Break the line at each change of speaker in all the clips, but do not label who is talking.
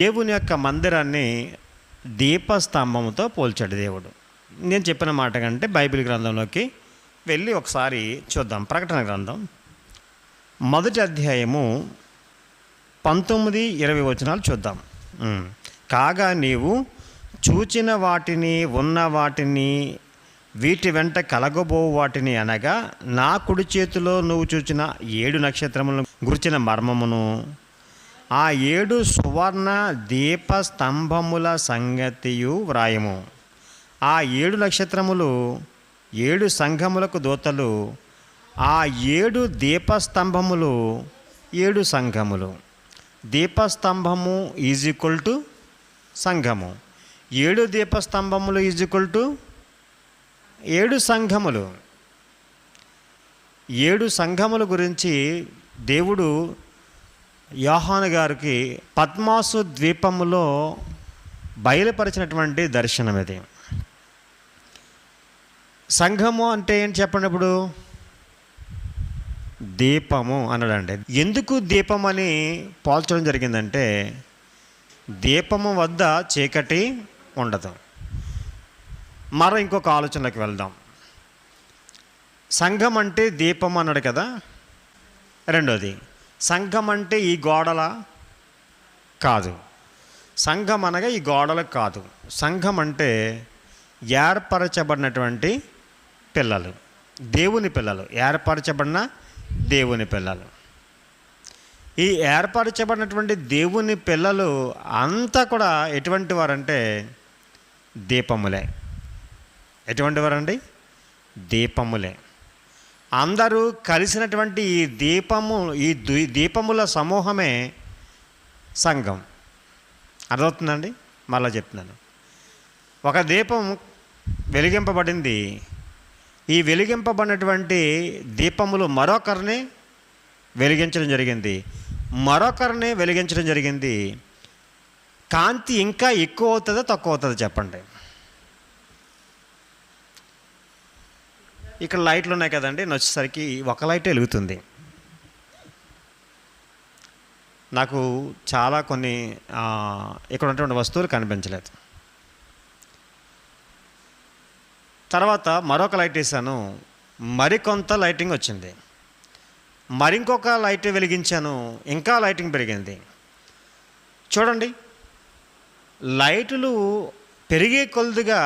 దేవుని యొక్క మందిరాన్ని దీపస్తంభంతో పోల్చాడు దేవుడు. నేను చెప్పిన మాట కంటే బైబిల్ గ్రంథంలోకి వెళ్ళి ఒకసారి చూద్దాం. ప్రకటన గ్రంథం 1వ అధ్యాయము 19-20 వచనాలు చూద్దాం. కాగా నీవు చూచిన వాటిని, ఉన్న వాటిని, వీటి వెంట కలగబో వాటిని అనగా నా కుడి చేతిలో నువ్వు చూచిన 7 నక్షత్రములను గురించిన మర్మమును, ఆ 7 సువర్ణ దీప స్తంభముల సంగతియు వ్రాయము. ఆ 7 నక్షత్రములు 7 సంఘములకు దూతలు, ఆ 7 దీపస్తంభములు 7 సంఘములు. దీపస్తంభము ఈజ్ ఈక్వల్ టు సంఘము, 7 దీపస్తంభములు ఈజ్ ఈక్వల్ టు 7 సంఘములు. 7 సంఘముల గురించి దేవుడు యోహాను గారికి పద్మాసు ద్వీపములో బయలుపరిచినటువంటి దర్శనం ఇది. సంఘము అంటే ఏంటి చెప్పండి? ఇప్పుడు దీపము అన్నాడండి. ఎందుకు దీపం అని పోల్చడం జరిగిందంటే, దీపము వద్ద చీకటి ఉండదు. మరో ఇంకొక ఆలోచనలోకి వెళ్దాం. సంఘం అంటే దీపం అన్నాడు కదా. రెండోది, సంఘం అంటే ఈ గోడల కాదు. సంఘం అనగా ఈ గోడలకు కాదు. సంఘం అంటే ఏర్పరచబడినటువంటి పిల్లలు, దేవుని పిల్లలు, ఏర్పరచబడిన దేవుని పిల్లలు. ఈ ఏర్పరచబడినటువంటి దేవుని పిల్లలు అంతా కూడా ఎటువంటి వారంటే దీపములే. ఎటువంటి వారండి? దీపములే. అందరూ కలిసినటువంటి ఈ దీపము, ఈ దీపముల సమూహమే సంఘం. అర్థమవుతుందండి? మళ్ళా చెప్తున్నాను. ఒక దీపం వెలిగింపబడింది. ఈ వెలిగింపబడినటువంటి దీపములు మరొకరిని వెలిగించడం జరిగింది, మరొకరిని వెలిగించడం జరిగింది. కాంతి ఇంకా ఎక్కువ అవుతుందో తక్కువ అవుతుందో చెప్పండి? ఇక్కడ లైట్లు ఉన్నాయి కదండి, వచ్చేసరికి ఒక లైట్ వెలుగుతుంది. నాకు చాలా కొన్ని ఇక్కడ ఉన్నటువంటి వస్తువులు కనిపించలేదు. తర్వాత మరొక లైట్ వేసాను, మరికొంత లైటింగ్ వచ్చింది. మరింకొక లైట్ వెలిగించాను, ఇంకా లైటింగ్ పెరిగింది. చూడండి, లైట్లు పెరిగే కొలదిగా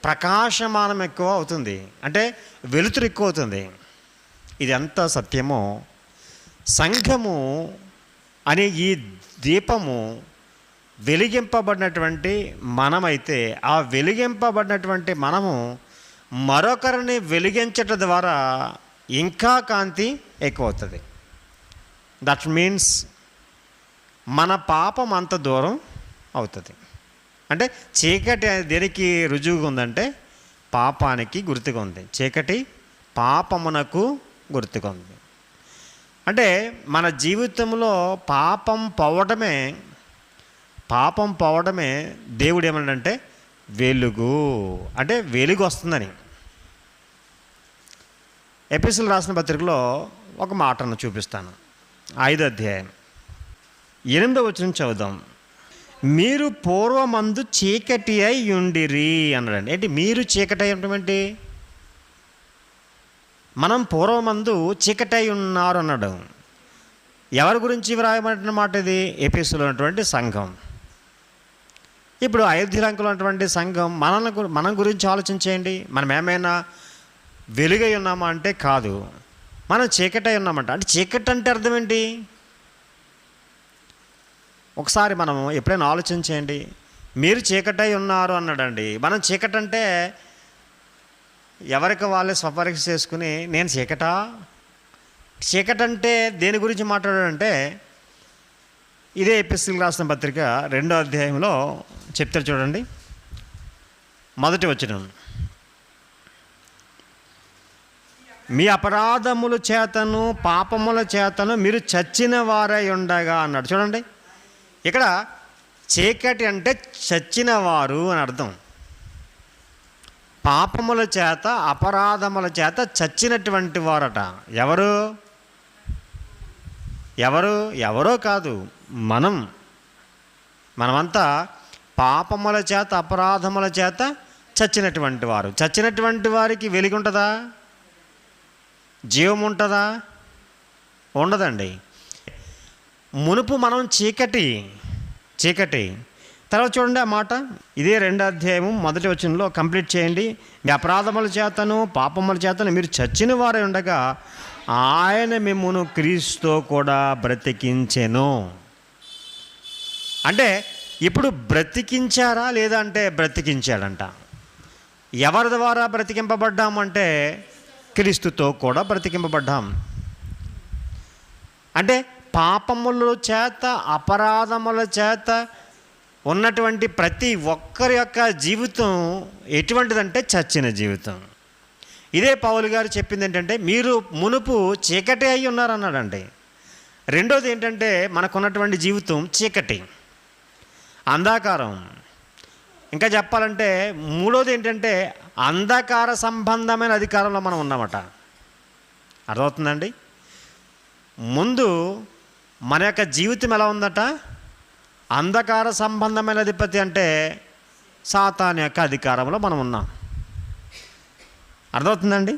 ప్రకాశమానం ఎక్కువ అవుతుంది, అంటే వెలుతురు ఎక్కువ అవుతుంది. ఇది ఎంత సత్యమో, సంఘము అనే ఈ దీపము వెలిగింపబడినటువంటి మనమైతే, ఆ వెలిగింపబడినటువంటి మనము మరొకరిని వెలిగించటం ద్వారా ఇంకా కాంతి ఎక్కువ అవుతుంది. దట్ మీన్స్ మన పాపం అంత దూరం అవుతుంది. అంటే చీకటి దేనికి రుజువుగా ఉందంటే పాపానికి గుర్తుగా ఉంది. చీకటి పాపమునకు గుర్తుగా ఉంది. అంటే మన జీవితంలో పాపం పోవడమే దేవుడు ఏమన్నాడంటే వెలుగు, అంటే వెలుగు వస్తుందని. ఎపిసోడ్ రాసిన పత్రికలో ఒక మాటను చూపిస్తాను. 5వ అధ్యాయం 8వ వచనం చదువుదాం. మీరు పూర్వమందు చీకటి అయి ఉండిరి అన్నాడండి. ఏంటి మీరు చీకటి అయి ఉండటం ఏంటి? మనం పూర్వమందు చీకటి అయి ఉన్నారు అన్నాడు. ఎవరి గురించి వ్రాయబడిన మాట ఇది? ఎఫెసులో ఉన్నటువంటి సంఘం. ఇప్పుడు అయోధ్యలంకలో ఉన్నటువంటి సంఘం మనం గురించి ఆలోచించేయండి. మనం ఏమైనా వెలుగై ఉన్నామా అంటే కాదు, మనం చీకటి అయి ఉన్నామంట. అంటే చీకటి అంటే అర్థం ఏంటి? ఒకసారి మనం ఎప్పుడైనా ఆలోచించేయండి. మీరు చీకటై ఉన్నారు అన్నాడండి. మనం చీకటి అంటే ఎవరికి వాళ్ళే స్వపరీక్ష చేసుకుని, నేను చీకటి అంటే దేని గురించి మాట్లాడాడంటే, ఇదే ఎపిసోడ్ రాసిన పత్రిక 2వ అధ్యాయంలో చెప్తారు చూడండి. 1వ వచనం, మీ అపరాధముల చేతను పాపముల చేతను మీరు చచ్చిన వారై ఉండగా అన్నాడు. చూడండి, ఇక్కడ చీకటి అంటే చచ్చిన వారు అని అర్థం. పాపముల చేత అపరాధముల చేత చచ్చినటువంటి వారట. ఎవరో కాదు, మనం మనమంతా పాపముల చేత అపరాధముల చేత చచ్చినటువంటి వారు. చచ్చినటువంటి వారికి వెలుగు ఉంటుందా? జీవం ఉంటుందా? ఉండదండి. మునుపు మనం చీకటి. తర్వాత చూడండి ఆ మాట, ఇదే 2వ అధ్యాయము 1వ వచనంలో కంప్లీట్ చేయండి. మీ అపరాధముల చేతను పాపముల చేతను మీరు చచ్చిన వారే ఉండగా ఆయన మిమ్మును క్రీస్తుతో కూడా బ్రతికించెను. అంటే ఇప్పుడు బ్రతికించారా లేదా అంటే బ్రతికించాడంట. ఎవరి ద్వారా బ్రతికింపబడ్డామంటే క్రీస్తుతో కూడా బ్రతికింపబడ్డాం. అంటే పాపముల చేత అపరాధముల చేత ఉన్నటువంటి ప్రతి ఒక్కరి యొక్క జీవితం ఎటువంటిదంటే చచ్చిన జీవితం. ఇదే పౌలు గారు చెప్పింది ఏంటంటే మీరు మునుపు చీకటి అయి ఉన్నారన్నాడండి. రెండోది ఏంటంటే మనకున్నటువంటి జీవితం చీకటి, అంధకారం. ఇంకా చెప్పాలంటే మూడోది ఏంటంటే అంధకార సంబంధమైన అధికారంలో మనం ఉన్నామట. అర్థమవుతుందండి? ముందు మన యొక్క జీవితం ఎలా ఉందట? అంధకార సంబంధమైన అధిపతి అంటే సాతాను యొక్క అధికారంలో మనం ఉన్నాం. అర్థమవుతుందండి?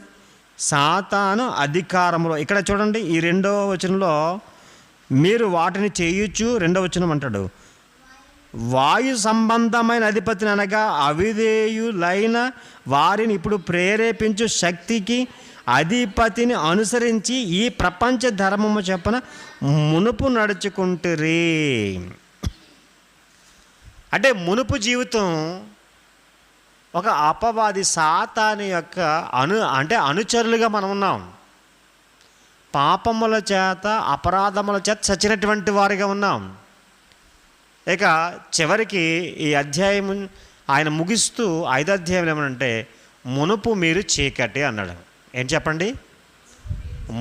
సాతాను అధికారంలో. ఇక్కడ చూడండి ఈ 2వ వచనంలో మీరు వాటిని చేయొచ్చు. 2వ వచనం అంటాడు వాయు సంబంధమైన అధిపతిని అనగా అవిధేయులైన వారిని ఇప్పుడు ప్రేరేపించు శక్తికి అధిపతిని అనుసరించి ఈ ప్రపంచ ధర్మము చెప్పన మునుపు నడుచుకుంటురి. అంటే మునుపు జీవితం ఒక అపవాది సాతాను యొక్క అనుచరులుగా మనం ఉన్నాం. పాపముల చేత అపరాధముల చేత చచ్చినటువంటి వారిగా ఉన్నాం. ఇక చివరికి ఈ అధ్యాయం ఆయన ముగిస్తూ 5వ అధ్యాయంలో ఏమనంటే మునుపు మీరు చీకటి అన్నాడు. ఏం చెప్పండి?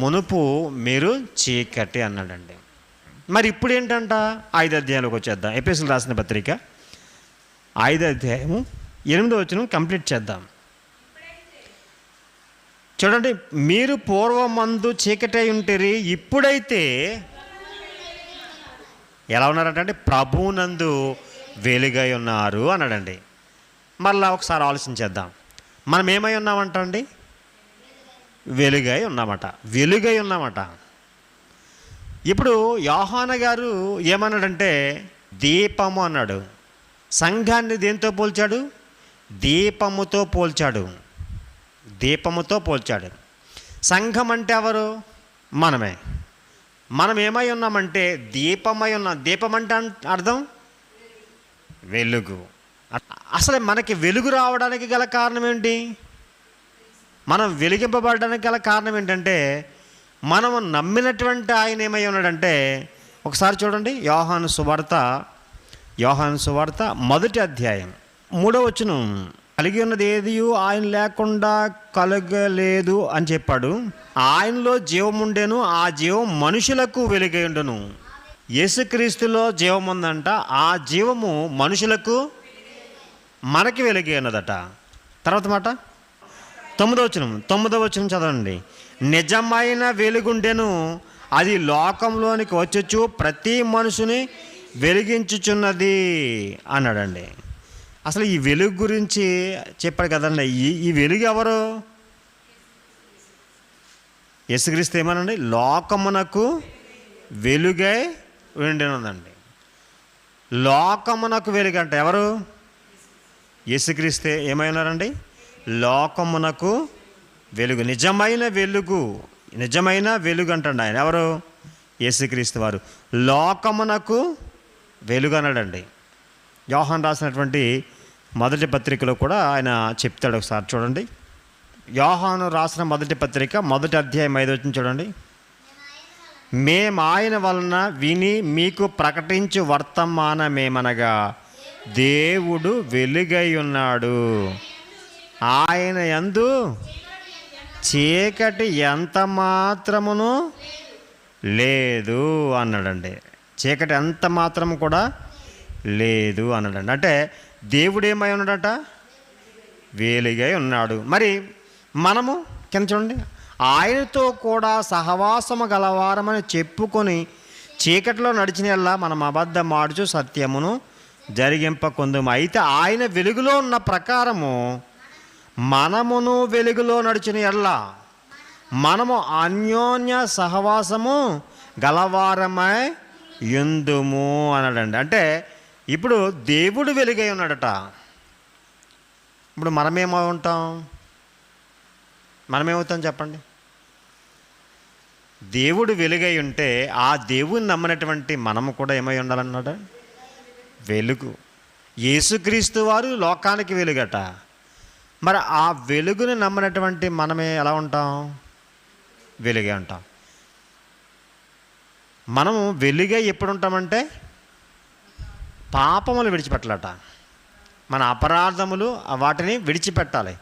మునుపు మీరు చీకటి అన్నాడండి. మరి ఇప్పుడు ఏంటంట? 5వ అధ్యాయంలోకి వచ్చేద్దాం. ఎఫెసీయులకు రాసిన పత్రిక 5వ అధ్యాయము 8వ వచనం కంప్లీట్ చేద్దాం. చూడండి, మీరు పూర్వమందు చీకటి ఉంటిరి, ఇప్పుడైతే ఎలా ఉన్నారంటే ప్రభువునందు వెలుగై ఉన్నారు అన్నాడండి. మళ్ళా ఒకసారి ఆలోచించేద్దాం. మనం ఏమై ఉన్నామంటండి? వెలుగై ఉన్నామట. ఇప్పుడు యోహాను గారు ఏమన్నాడంటే దీపము అన్నాడు. సంఘాన్ని దేంతో పోల్చాడు? దీపముతో పోల్చాడు. సంఘం అంటే ఎవరు? మనమే. మనం ఏమై ఉన్నామంటే దీపమై ఉన్నాం. దీపం అంటే అర్థం వెలుగు. అసలు మనకి వెలుగు రావడానికి గల కారణం ఏంటి? మనం వెలిగింపబడడానికి గల కారణం ఏంటంటే మనం నమ్మినటువంటి ఆయన ఏమై ఉన్నాడంటే, ఒకసారి చూడండి యోహాను సువార్త 1వ అధ్యాయం 3వ వచనం, కలిగి ఉన్నది ఏది ఆయన లేకుండా కలగలేదు అని చెప్పాడు. ఆయనలో జీవం ఉండెను, ఆ జీవం మనుషులకు వెలుగై ఉండెను. యేసుక్రీస్తులో జీవం ఉందంట. ఆ జీవము మనుషులకు మనకి వెలుగై ఉన్నదట. తర్వాత మాట 9వ వచనం చదవండి. నిజమైన వెలుగుండెను, అది లోకంలోనికి వచ్చుచు ప్రతి మనుషుని వెలిగించుచున్నది అన్నాడండి. అసలు ఈ వెలుగు గురించి చెప్పాడు కదండి. ఈ వెలుగు ఎవరు? యేసుక్రీస్తు ఏమనండి? లోకమునకు వెలుగై ఉండినదండి. లోకమునకు వెలుగు అంటే ఎవరు? యేసుక్రీస్తే ఏమై ఉన్నారండి? లోకమునకు వెలుగు, నిజమైన వెలుగు అంటండి ఆయన. ఎవరు? యేసుక్రీస్తు వారు లోకమునకు వెలుగు అన్నాడండి. యోహాను రాసినటువంటి మొదటి పత్రికలో కూడా ఆయన చెప్తాడు. ఒకసారి చూడండి, యోహాను రాసిన మొదటి పత్రిక 1వ అధ్యాయం 5వ వచనం చూడండి. మేము ఆయన వలన విని మీకు ప్రకటించు వర్తమానమేమనగా దేవుడు వెలుగై ఉన్నాడు, ఆయన యందు చీకటి ఎంత మాత్రమును లేదు అన్నాడండి. చీకటి ఎంత మాత్రము కూడా లేదు అన్నాడండి. అంటే దేవుడు ఏమై ఉన్నాడట? వెలుగై ఉన్నాడు. మరి మనము కింద చూడండి, ఆయనతో కూడా సహవాసము గలవారమని చెప్పుకొని చీకటిలో నడిచిన యెల్లా మనం అబద్ధం ఆడుచు సత్యమును జరిగింపకొందుము. అయితే ఆయన వెలుగులో ఉన్న ప్రకారము మనమును వెలుగులో నడిచిన ఎడల మనము అన్యోన్య సహవాసము గలవారమై యుందుము అన్నాడండి. అంటే ఇప్పుడు దేవుడు వెలుగై ఉన్నాడట. ఇప్పుడు మనమేమవుతాం చెప్పండి? దేవుడు వెలుగై ఉంటే ఆ దేవుని నమ్మినటువంటి మనము కూడా ఏమై ఉండాలన్నాడు? వెలుగు. యేసుక్రీస్తు వారు లోకానికి వెలుగట. మరి ఆ వెలుగుని నమ్మినటువంటి మనమే ఎలా ఉంటాం? వెలుగే ఉంటాం. మనము వెలుగై ఎప్పుడు ఉంటామంటే పాపములు విడిచిపెట్టాలట. మన అపరాధములు వాటిని విడిచిపెట్టాలి.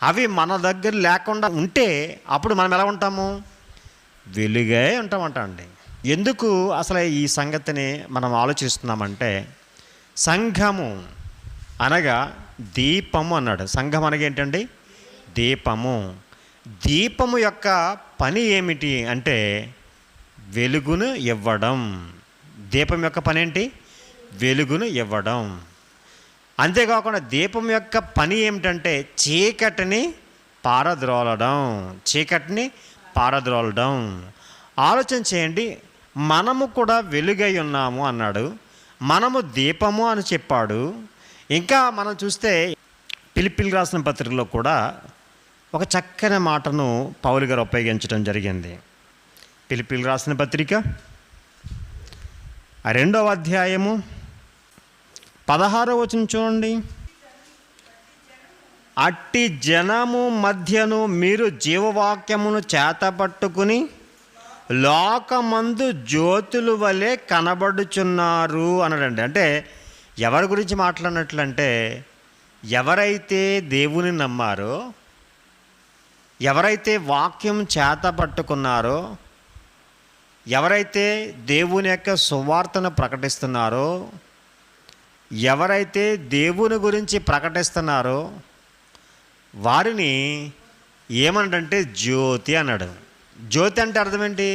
అవి మన దగ్గర లేకుండా ఉంటే అప్పుడు మనం ఎలా ఉంటాము? వెలుగే ఉంటామంట అండి. ఎందుకు అసలు ఈ సంగతిని మనం ఆలోచిస్తున్నామంటే, సంఘము అనగా దీపము అన్నాడు. సంఘం అనగా ఏంటండి? దీపము. దీపము యొక్క పని ఏమిటి అంటే వెలుగును ఇవ్వడం. దీపం యొక్క పని ఏంటి? వెలుగును ఇవ్వడం. అంతేకాకుండా దీపం యొక్క పని ఏమిటంటే చీకటిని పారద్రోలడం. ఆలోచన చేయండి. మనము కూడా వెలుగై ఉన్నాము అన్నాడు, మనము దీపము అని చెప్పాడు. ఇంకా మనం చూస్తే ఫిలిప్పీయులకు రాసిన పత్రికలో కూడా ఒక చక్కని మాటను పౌలు గారు ఉపయోగించడం జరిగింది. ఫిలిప్పీయులకు రాసిన పత్రిక 2వ అధ్యాయము 16వ వచనం చూడండి. అట్టి జనము మధ్యను మీరు జీవవాక్యమును చేతపట్టుకుని లోకమందు జ్యోతుల వలె కనబడుచున్నారు అన్నాడండి. అంటే ఎవరి గురించి మాట్లాడినట్లంటే ఎవరైతే దేవుని నమ్మారో, ఎవరైతే వాక్యం చేత పట్టుకున్నారో, ఎవరైతే దేవుని యొక్క సువార్తను ప్రకటిస్తున్నారో, ఎవరైతే దేవుని గురించి ప్రకటిస్తున్నారో వారిని ఏమన్నాడంటే జ్యోతి అన్నాడు. జ్యోతి అంటే అర్థం ఏంటి?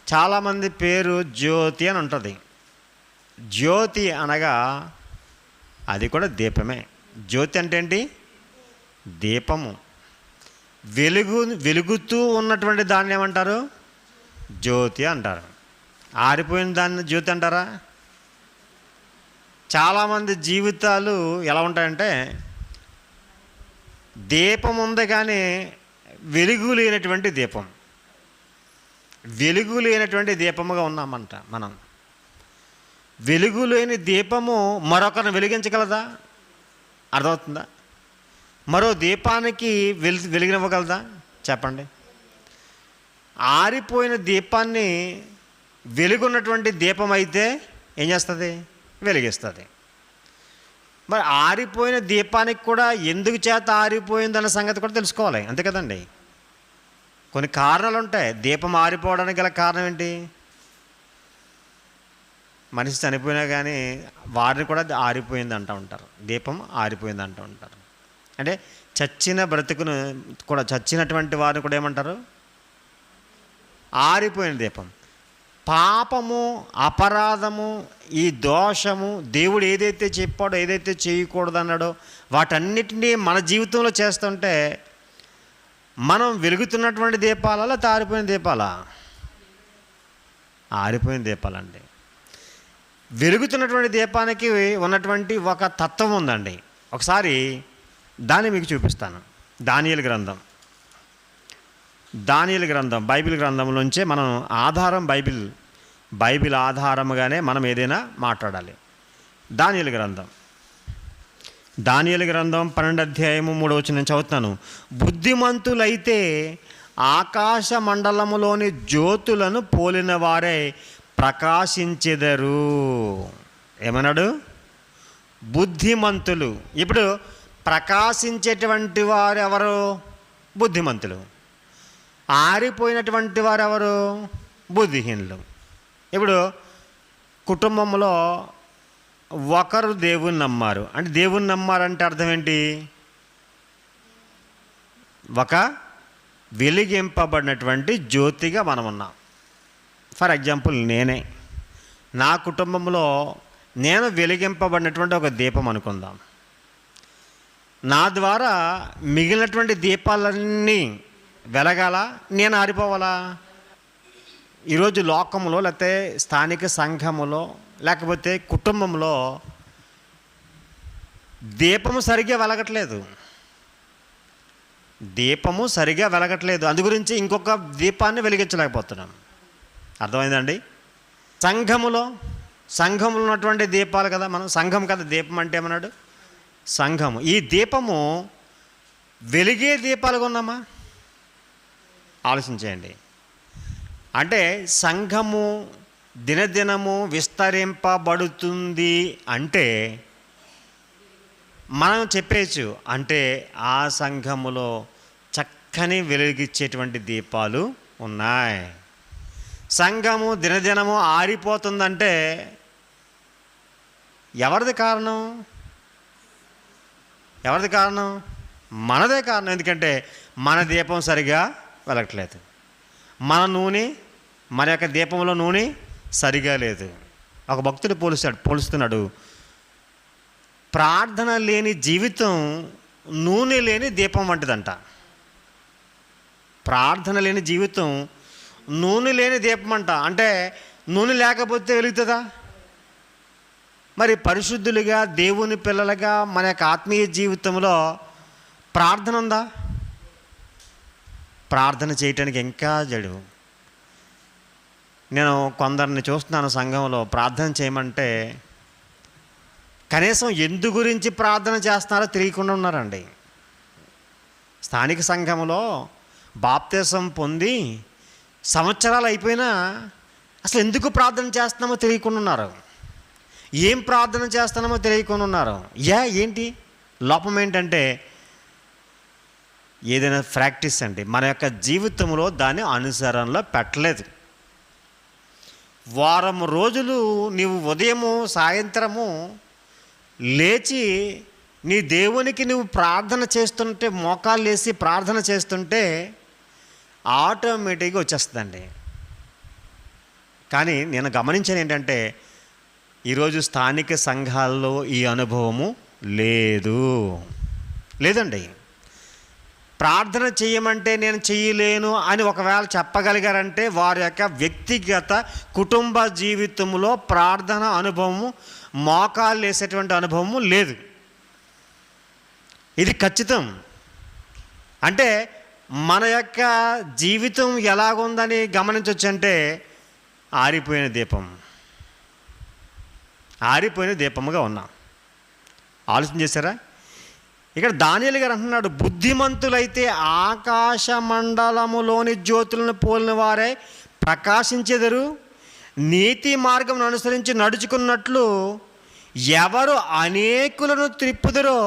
చాలామంది పేరు జ్యోతి అని ఉంటుంది. జ్యోతి అనగా అది కూడా దీపమే. జ్యోతి అంటే ఏంటి? దీపము. వెలుగుతూ ఉన్నటువంటి దాన్ని ఏమంటారు? జ్యోతి అంటారు. ఆరిపోయిన దాన్ని జ్యోతి అంటారా? చాలామంది జీవితాలు ఎలా ఉంటాయంటే దీపం ఉంది కానీ వెలుగు లేనటువంటి దీపం. వెలుగు లేనటువంటి దీపముగా ఉన్నామంట మనం. వెలుగు లేని దీపము మరొకరిని వెలిగించగలదా? అర్థమవుతుందా? మరో దీపానికి వెలిగినివ్వగలదా? చెప్పండి. ఆరిపోయిన దీపాన్ని వెలుగున్నటువంటి దీపం అయితే ఏం చేస్తుంది? వెలిగిస్తుంది. మరి ఆరిపోయిన దీపానికి కూడా ఎందుకు చేత ఆరిపోయిందన్న సంగతి కూడా తెలుసుకోవాలి, అంతే కదండి. కొన్ని కారణాలు ఉంటాయి. దీపం ఆరిపోవడానికి గల కారణం ఏంటి? మనిషి చనిపోయినా కానీ వారిని కూడా ఆరిపోయింది అంటూ ఉంటారు. దీపం ఆరిపోయింది అంటూ ఉంటారు. అంటే చచ్చిన బ్రతుకును కూడా, చచ్చినటువంటి వారిని కూడా ఏమంటారు? ఆరిపోయిన దీపం. పాపము, అపరాధము, ఈ దోషము, దేవుడు ఏదైతే చెప్పాడో, ఏదైతే చేయకూడదు అన్నాడో వాటన్నిటినీ మన జీవితంలో చేస్తుంటే మనం వెలుగుతున్నటువంటి దీపాలా లేకపోతే ఆరిపోయిన దీపాలా? ఆరిపోయిన దీపాలండి. వెలుగుతున్నటువంటి దీపానికి ఉన్నటువంటి ఒక తత్వం ఉందండి. ఒకసారి దాన్ని మీకు చూపిస్తాను. దానియేలు గ్రంథం బైబిల్ గ్రంథంలోంచే మనం ఆధారం బైబిల్ ఆధారముగానే మనం ఏదైనా మాట్లాడాలి. దానియేలు గ్రంథం 12వ అధ్యాయము 3వ వచనం చదువుతున్నాను. బుద్ధిమంతులైతే ఆకాశ మండలములోని జ్యోతులను పోలిన వారే ప్రకాశించెదరు. ఏమన్నాడు? బుద్ధిమంతులు. ఇప్పుడు ప్రకాశించేటువంటి వారు ఎవరు? బుద్ధిమంతులు. ఆరిపోయినటువంటి వారు ఎవరు? బుద్ధిహీనులు. ఇప్పుడు కుటుంబంలో ఒకరు దేవుని నమ్మారు అంటే, దేవుని నమ్మారంటే అర్థం ఏంటి? ఒక వెలిగింపబడినటువంటి జ్యోతిగా మనం ఉన్నాం. ఫర్ ఎగ్జాంపుల్ నేనే, నా కుటుంబంలో నేను వెలిగింపబడినటువంటి ఒక దీపం అనుకుందాం. నా ద్వారా మిగిలినటువంటి దీపాలన్నీ వెలగాల, నేను ఆరిపోవాలా? ఈరోజు లోకంలో, లేకపోతే స్థానిక సంఘములో, లేకపోతే కుటుంబంలో దీపము సరిగ్గా వెలగట్లేదు. దీపము సరిగా వెలగట్లేదు. అందు గురించి ఇంకొక దీపాన్ని వెలిగించలేకపోతున్నాం. అర్థమైందండి? సంఘములో ఉన్నటువంటి దీపాలు కదా, మనం సంఘం కదా దీపం అంటే ఏమన్నాడు? సంఘము. ఈ దీపము వెలిగే దీపాలుగా ఉన్నామా? ఆలోచించేయండి. అంటే సంఘము దినదినము విస్తరింపబడుతుంది అంటే మనం చెప్పేచ్చు, అంటే ఆ సంఘములో చక్కని వెలిగించేటువంటి దీపాలు ఉన్నాయి. సంఘము దినదినము ఆరిపోతుందంటే ఎవరిది కారణం? మనదే కారణం. ఎందుకంటే మన దీపం సరిగా వెలగట్లేదు. మన యొక్క దీపంలో నూనె సరిగా లేదు. ఒక భక్తుడు పోలుస్తున్నాడు, ప్రార్థన లేని జీవితం నూనె లేని దీపం వంటిదంట. ప్రార్థన లేని జీవితం నూనె లేని దీపం అంట. అంటే నూనె లేకపోతే వెలుగుతుందా? మరి పరిశుద్ధులుగా, దేవుని పిల్లలుగా మన యొక్క ఆత్మీయ జీవితంలో ప్రార్థన ఉందా? ప్రార్థన చేయటానికి ఇంకా జడు. నేను కొందరిని చూస్తున్నాను సంఘంలో, ప్రార్థన చేయమంటే కనీసం ఎందు గురించి ప్రార్థన చేస్తున్నారో తెలియకుండా ఉన్నారండి. స్థానిక సంఘంలో బాప్తిసం పొంది సంవత్సరాలు అయిపోయినా అసలు ఎందుకు ప్రార్థన చేస్తున్నామో తెలియకుండా ఉన్నారు. ఏం ప్రార్థన చేస్తున్నామో తెలియకుండా ఉన్నారు. ఏంటి లోపం? ఏంటంటే ఏదైనా ప్రాక్టీస్ అండి, మన యొక్క జీవితంలో దాన్ని అనుసరణలో పెట్టలేదు. వారం రోజులు నీవు ఉదయము సాయంత్రము లేచి నీ దేవునికి నువ్వు ప్రార్థన చేస్తుంటే, మోకాళ్ళు వేసి ప్రార్థన చేస్తుంటే ఆటోమేటిక్గా వచ్చేస్తుందండి. కానీ నేను గమనించాను ఏంటంటే ఈరోజు స్థానిక సంఘాల్లో ఈ అనుభవము లేదండి. ప్రార్థన చేయమంటే నేను చేయలేను అని ఒకవేళ చెప్పగలిగారంటే వారి యొక్క వ్యక్తిగత కుటుంబ జీవితంలో ప్రార్థన అనుభవము, మోకాళ్ళు వేసేటువంటి అనుభవము లేదు. ఇది ఖచ్చితం. అంటే మన యొక్క జీవితం ఎలాగుందని గమనించవచ్చంటే ఆరిపోయిన దీపముగా ఉన్నాం. ఆలోచన చేశారా? ఇక్కడ దానియేలు గారు అంటున్నాడు, బుద్ధిమంతులైతే ఆకాశ మండలములోని జ్యోతులను పోలిన వారే ప్రకాశించెదరు. నీతి మార్గం అనుసరించి నడుచుకున్నట్లు ఎవరు అనేకులను త్రిప్పుదురో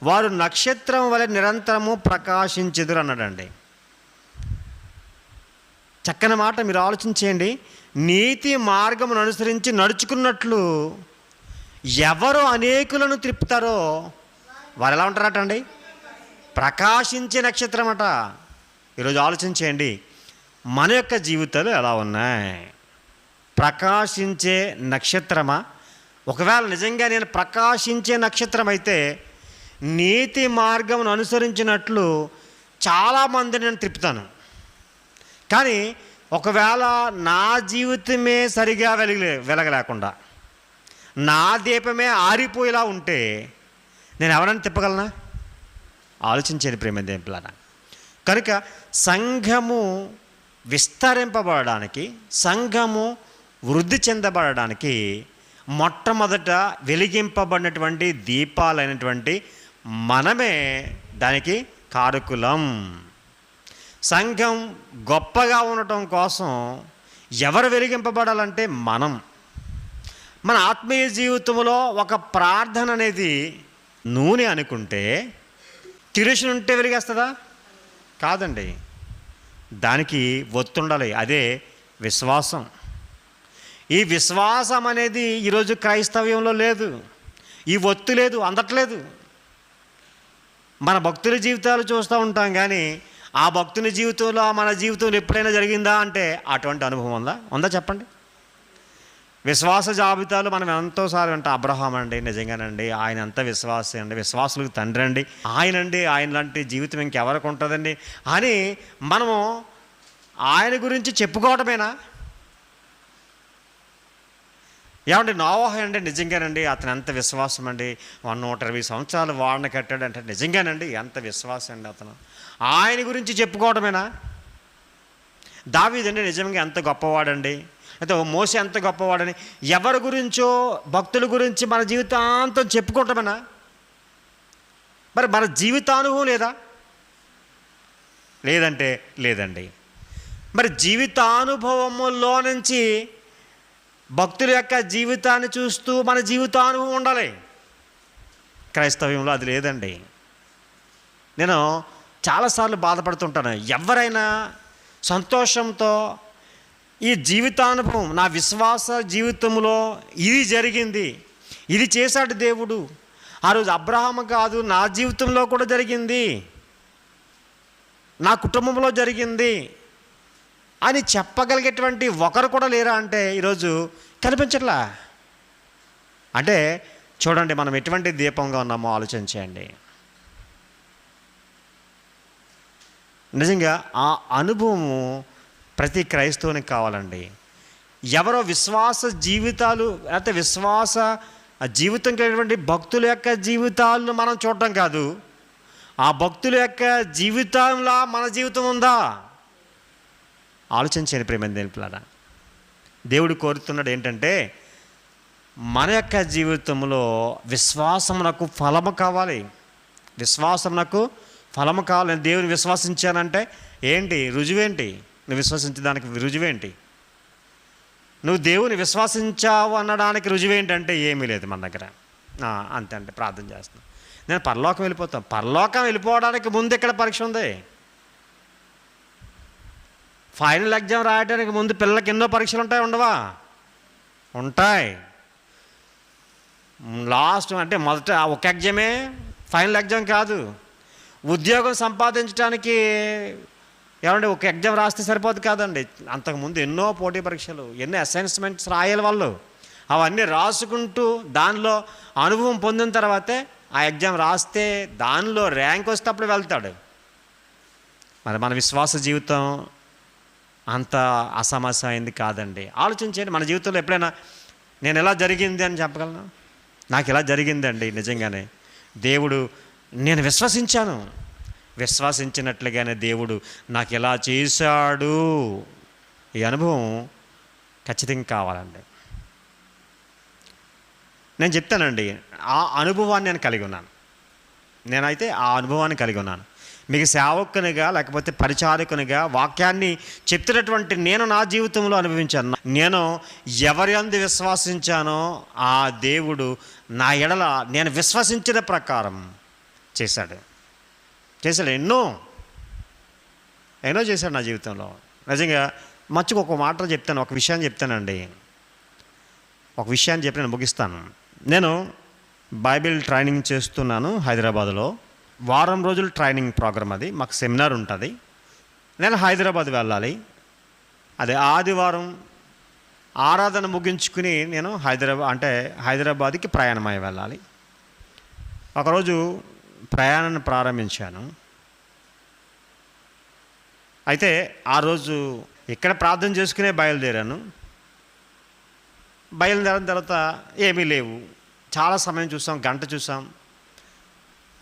వారు నక్షత్రం వలె నిరంతరము ప్రకాశించెదరు అన్నాడండి. చక్కని మాట. మీరు ఆలోచించేయండి. నీతి మార్గమును అనుసరించి నడుచుకున్నట్లు ఎవరు అనేకులను త్రిప్పుతారో వారు ఎలా ఉంటారట అండి? ప్రకాశించే నక్షత్రం అట. ఈరోజు ఆలోచించేయండి, మన యొక్క జీవితాలు ఎలా ఉన్నాయి? ప్రకాశించే నక్షత్రమా? ఒకవేళ నిజంగా నేను ప్రకాశించే నక్షత్రం అయితే నీతి మార్గమును అనుసరించినట్లు చాలామంది నేను త్రిప్పుతాను. కానీ ఒకవేళ నా జీవితమే సరిగా వెలగలేకుండా, నా దీపమే ఆరిపోయేలా ఉంటే నేను ఎవరైనా తిప్పగలనా? ఆలోచించేది ప్రేమ దేవులారా. కనుక సంఘము విస్తరింపబడడానికి, సంఘము వృద్ధి చెందబడడానికి మొట్టమొదట వెలిగింపబడినటువంటి దీపాలైనటువంటి మనమే దానికి కారకులం. సంఘం గొప్పగా ఉండటం కోసం ఎవరు వెలిగింపబడాలంటే మన ఆత్మీయ జీవితంలో ఒక ప్రార్థన అనేది నూనె అనుకుంటే కిరోసిన్ ఉంటే వెలిగేస్తుందా? కాదండి. దానికి ఒత్తుండాలి. అదే విశ్వాసం. ఈ విశ్వాసం అనేది ఈరోజు క్రైస్తవ్యంలో లేదు. ఈ ఒత్తు లేదు, అందట్లేదు. మన భక్తుల జీవితాలు చూస్తూ ఉంటాం, కానీ ఆ భక్తుని జీవితంలో మన జీవితంలో ఎప్పుడైనా జరిగిందా అంటే అటువంటి అనుభవం ఉందా చెప్పండి. విశ్వాస జాబితాలు మనం ఎంతోసార్లు అంటే అబ్రహాం అండి, నిజంగానండి ఆయన ఎంత విశ్వాసి అండి, విశ్వాసులకు తండ్రి అండి, ఆయన లాంటి జీవితం ఇంకెవరికి ఉంటుందండి అని మనము ఆయన గురించి చెప్పుకోవటమేనా? ఏమండి నోవాహు అండి, నిజంగానండి అతను ఎంత విశ్వాసం అండి, 120 సంవత్సరాలు వాడిని కట్టాడు అంటే నిజంగానండి ఎంత విశ్వాసం అండి అతను, ఆయన గురించి చెప్పుకోవటమేనా? దావీదండి నిజంగా ఎంత గొప్పవాడండి, అయితే మోసే ఎంత గొప్పవాడని ఎవరి గురించో భక్తుల గురించి మన జీవితాంతం చెప్పుకోవటమేనా? మరి మన జీవితానుభవం లేదా? లేదంటే లేదండి. మరి జీవితానుభవములో నుంచి భక్తుల యొక్క జీవితాన్ని చూస్తూ మన జీవితానుభవం ఉండాలి. క్రైస్తవ్యంలో అది లేదండి. నేను చాలాసార్లు బాధపడుతుంటాను. ఎవరైనా సంతోషంతో ఈ జీవితానుభవం, నా విశ్వాస జీవితంలో ఇది జరిగింది, ఇది చేశాడు దేవుడు, ఆ రోజు అబ్రహాము కాదు నా జీవితంలో కూడా జరిగింది, నా కుటుంబంలో జరిగింది అని చెప్పగలిగేటువంటి ఒకరు కూడా లేరా అంటే ఈరోజు కనిపించట్లా. అంటే చూడండి మనం ఎటువంటి దీపంగా ఉన్నామో ఆలోచించండి. నిజంగా ఆ అనుభవము ప్రతి క్రైస్తవునికి కావాలండి. ఎవరో విశ్వాస జీవితాలు లేకపోతే విశ్వాస జీవితం కలిగినటువంటి భక్తుల యొక్క జీవితాలను మనం చూడటం కాదు, ఆ భక్తుల యొక్క జీవితంలా మన జీవితం ఉందా ఆలోచించండి. ప్రేమ దేవుడు కోరుతున్నాడు ఏంటంటే మన యొక్క జీవితంలో విశ్వాసమునకు ఫలము కావాలి. విశ్వాసమునకు ఫలము కావాలి. నేను దేవుని విశ్వసించానంటే ఏంటి రుజువేంటి? నువ్వు విశ్వసించే దానికి రుజువేంటి? నువ్వు దేవుని విశ్వసించావు అనడానికి రుజువేంటంటే ఏమీ లేదు మన దగ్గర. అంతే అంటే ప్రార్థన చేస్తున్నాను, నేను పరలోకం వెళ్ళిపోతాను. పరలోకం వెళ్ళిపోవడానికి ముందు ఇక్కడ పరీక్ష ఉంది. ఫైనల్ ఎగ్జామ్ రాయడానికి ముందు పిల్లలకి ఎన్నో పరీక్షలు ఉంటాయి, ఉండవా? ఉంటాయి. లాస్ట్ అంటే మొదట ఒక ఎగ్జామే ఫైనల్ ఎగ్జామ్ కాదు. ఉద్యోగం సంపాదించడానికి ఏమంటే ఒక ఎగ్జామ్ రాస్తే సరిపోదు కాదండి. అంతకుముందు ఎన్నో పోటీ పరీక్షలు, ఎన్నో అసైన్మెంట్స్ రాయాలి వాళ్ళు. అవన్నీ రాసుకుంటూ దానిలో అనుభవం పొందిన తర్వాతే ఆ ఎగ్జామ్ రాస్తే దానిలో ర్యాంక్ వస్తే అప్పుడు వెళ్తాడు. మరి మన విశ్వాస జీవితం అంత అసమస్యమైంది కాదండి. ఆలోచించండి, మన జీవితంలో ఎప్పుడైనా నేను ఎలా జరిగింది అని చెప్పగలను? నాకు ఇలా జరిగిందండి నిజంగానే. దేవుడు నేను విశ్వసించినట్లుగానే దేవుడు నాకు ఎలా చేశాడు, ఈ అనుభవం ఖచ్చితంగా కావాలండి. నేను చెప్తానండి, ఆ అనుభవాన్ని నేను కలిగి ఉన్నాను. నేనైతే ఆ అనుభవాన్ని కలిగి ఉన్నాను. మీకు సేవకునిగా లేకపోతే పరిచారకునిగా వాక్యాన్ని చెప్తున్నటువంటి నేను నా జీవితంలో అనుభవించాను. నేను ఎవరి యందు విశ్వసించానో ఆ దేవుడు నా ఎడల నేను విశ్వసించిన ప్రకారం చేశాడు. ఎన్నో చేశాడు నా జీవితంలో. నిజంగా మంచిగా ఒక మాట చెప్తాను, ఒక విషయాన్ని చెప్తానండి. ఒక విషయాన్ని చెప్పి నేను ముగిస్తాను. నేను బైబిల్ ట్రైనింగ్ చేస్తున్నాను హైదరాబాద్లో. వారం రోజులు ట్రైనింగ్ ప్రోగ్రామ్, అది మాకు సెమినార్ ఉంటుంది. నేను హైదరాబాద్ వెళ్ళాలి. అదే ఆదివారం ఆరాధన ముగించుకుని నేను హైదరాబాద్కి ప్రయాణమై వెళ్ళాలి. ఒకరోజు ప్రయాణాన్ని ప్రారంభించాను. అయితే ఆ రోజు ఇక్కడ ప్రార్థన చేసుకునే బయలుదేరిన తర్వాత ఏమీ లేవు. చాలా సమయం చూసాం, గంట చూసాం.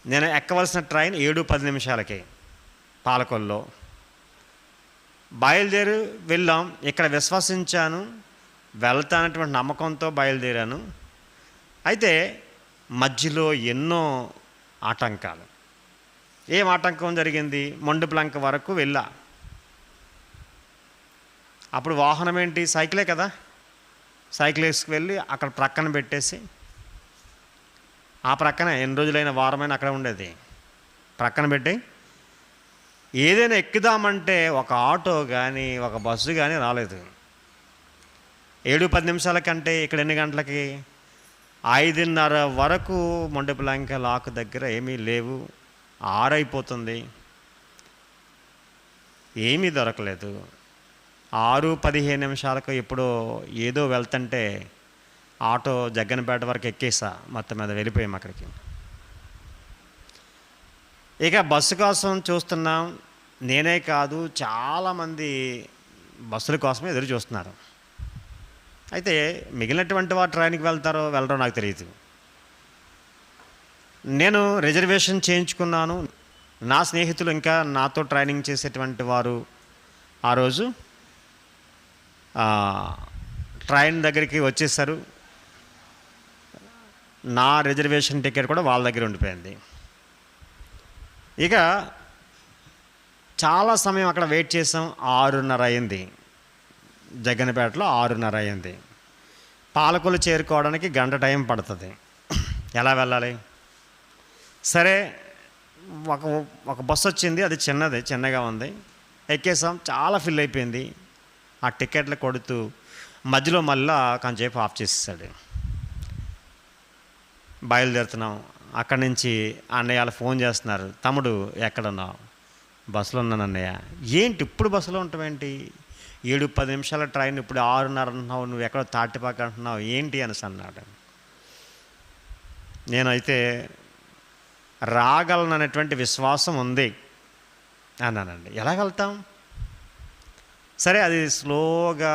నేను ఎక్కవలసిన ట్రైన్ 7:10 పాలకొల్లో. బయలుదేరి వెళ్ళాం. ఇక్కడ విశ్వసించాను, వెళ్తానటువంటి నమ్మకంతో బయలుదేరాను. అయితే మధ్యలో ఎన్నో ఆటంకాలు. ఏం ఆటంకం జరిగింది? మొండుప్లంక వరకు వెళ్ళా. అప్పుడు వాహనం ఏంటి? సైకిలే కదా. సైకిల్ వేసుకువెళ్ళి అక్కడ ప్రక్కన పెట్టేసి, ఆ ప్రక్కన ఎన్ని రోజులైన వారమైన అక్కడ ఉండేది, ప్రక్కన పెట్టి ఏదైనా ఎక్కుదామంటే ఒక ఆటో కానీ ఒక బస్సు కానీ రాలేదు. 7:10 కంటే ఇక్కడ ఎన్ని గంటలకి? 5:30 వరకు మొండెపులంక లాక్ దగ్గర ఏమీ లేవు. 6 అయిపోతుంది, ఏమీ దొరకలేదు. 6:15 ఎప్పుడో ఏదో వెళ్తుంటే ఆటో జగ్గనపేట వరకు ఎక్కేసా, మొత్తం మీద వెళ్ళిపోయాం అక్కడికి. ఇక బస్సు కోసం చూస్తున్నాం. నేనే కాదు, చాలామంది బస్సుల కోసమే ఎదురు చూస్తున్నారు. అయితే మిగిలినటువంటి వారు ట్రైన్కి వెళ్తారో వెళ్ళరో నాకు తెలియదు. నేను రిజర్వేషన్ చేయించుకున్నాను. నా స్నేహితులు ఇంకా నాతో ట్రైనింగ్ చేసేటువంటి వారు ఆ రోజు ట్రైన్ దగ్గరికి వచ్చేసారు. నా రిజర్వేషన్ టికెట్ కూడా వాళ్ళ దగ్గర ఉండిపోయింది. ఇక చాలా సమయం అక్కడ వెయిట్ చేసాం. 6:30 అయింది. జగ్గనపేటలో 6:30 అయింది. పాలకొల్లు చేరుకోవడానికి గంట టైం పడుతుంది. ఎలా వెళ్ళాలి? సరే, ఒక బస్సు వచ్చింది. అది చిన్నగా ఉంది. ఎక్కేసాం. చాలా ఫిల్ అయిపోయింది. ఆ టికెట్లు కొడుతూ మధ్యలో మళ్ళీ కొంచెంసేపు ఆఫ్ చేసేసాడు. బయలుదేరుతున్నాం. అక్కడి నుంచి అన్నయ్య ఫోన్ చేస్తున్నారు, తమ్ముడు ఎక్కడున్నావు? బస్సులో ఉన్నాను అన్నయ్య. ఏంటి ఇప్పుడు బస్సులో ఉంటావేంటి? 7-10 ట్రైన్, ఇప్పుడు 6:30 అంటున్నావు, నువ్వు ఎక్కడో తాటిపాక అంటున్నావు, ఏంటి అనేసి అన్నాడు. నేనైతే రాగలననేటువంటి విశ్వాసం ఉంది అన్నానండి. ఎలాగెళ్తాం? సరే, అది స్లోగా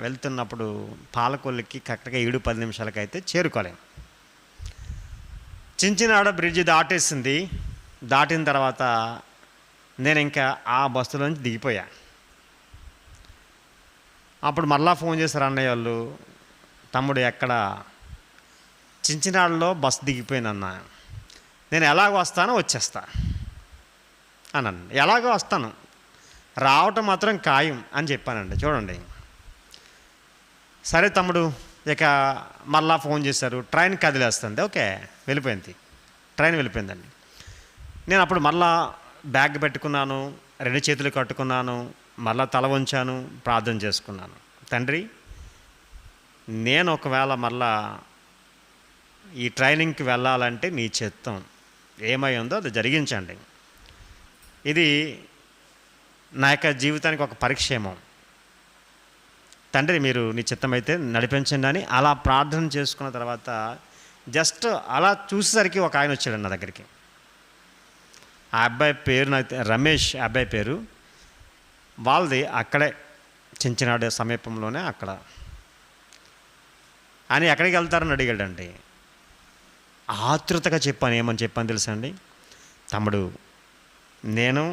వెళ్తున్నప్పుడు పాలకొల్లుకి కరెక్ట్గా 7-10 అయితే చేరుకోలేం. చించినాడ బ్రిడ్జి దాటేసింది. దాటిన తర్వాత నేను ఇంకా ఆ బస్సులోంచి దిగిపోయా. అప్పుడు మళ్ళా ఫోన్ చేశారు అన్నయ్య వాళ్ళు, తమ్ముడు ఎక్కడ? చించినాడలో బస్సు దిగిపోయినన్నా. నేను ఎలాగో వస్తానో వచ్చేస్తా అన్నాను. ఎలాగో వస్తాను, రావటం మాత్రం ఖాయం అని చెప్పానండి. చూడండి. సరే తమ్ముడు, ఇక మళ్ళా ఫోన్ చేశారు, ట్రైన్ కదిలేస్తుంది. ఓకే, వెళ్ళిపోయింది, ట్రైన్ వెళ్ళిపోయిందండి. నేను అప్పుడు మళ్ళా బ్యాగ్ పెట్టుకున్నాను, 2 చేతులు కట్టుకున్నాను, మళ్ళా తల వంచాను, ప్రార్థన చేసుకున్నాను. తండ్రి, నేను ఒకవేళ మళ్ళా ఈ ట్రైనింగ్కి వెళ్ళాలంటే నీ చిత్తం ఏమై ఉందో అది జరిగించండి. ఇది నా యొక్క జీవితానికి ఒక పరిక్షేమం. తండ్రి, మీరు నీ చిత్తమైతే నడిపించండి అని అలా ప్రార్థన చేసుకున్న తర్వాత జస్ట్ అలా చూసేసరికి ఒక ఆయన వచ్చాడు నా దగ్గరికి. ఆ అబ్బాయి పేరు నాకు రమేష్, అబ్బాయి పేరు. వాళ్ళది అక్కడే చించినాడు సమీపంలోనే అక్కడ. అని ఎక్కడికి వెళ్తారని అడిగాడండి. ఆతృతగా చెప్పాను. ఏమని చెప్పాను తెలుసా అండి? తమ్ముడు, నేను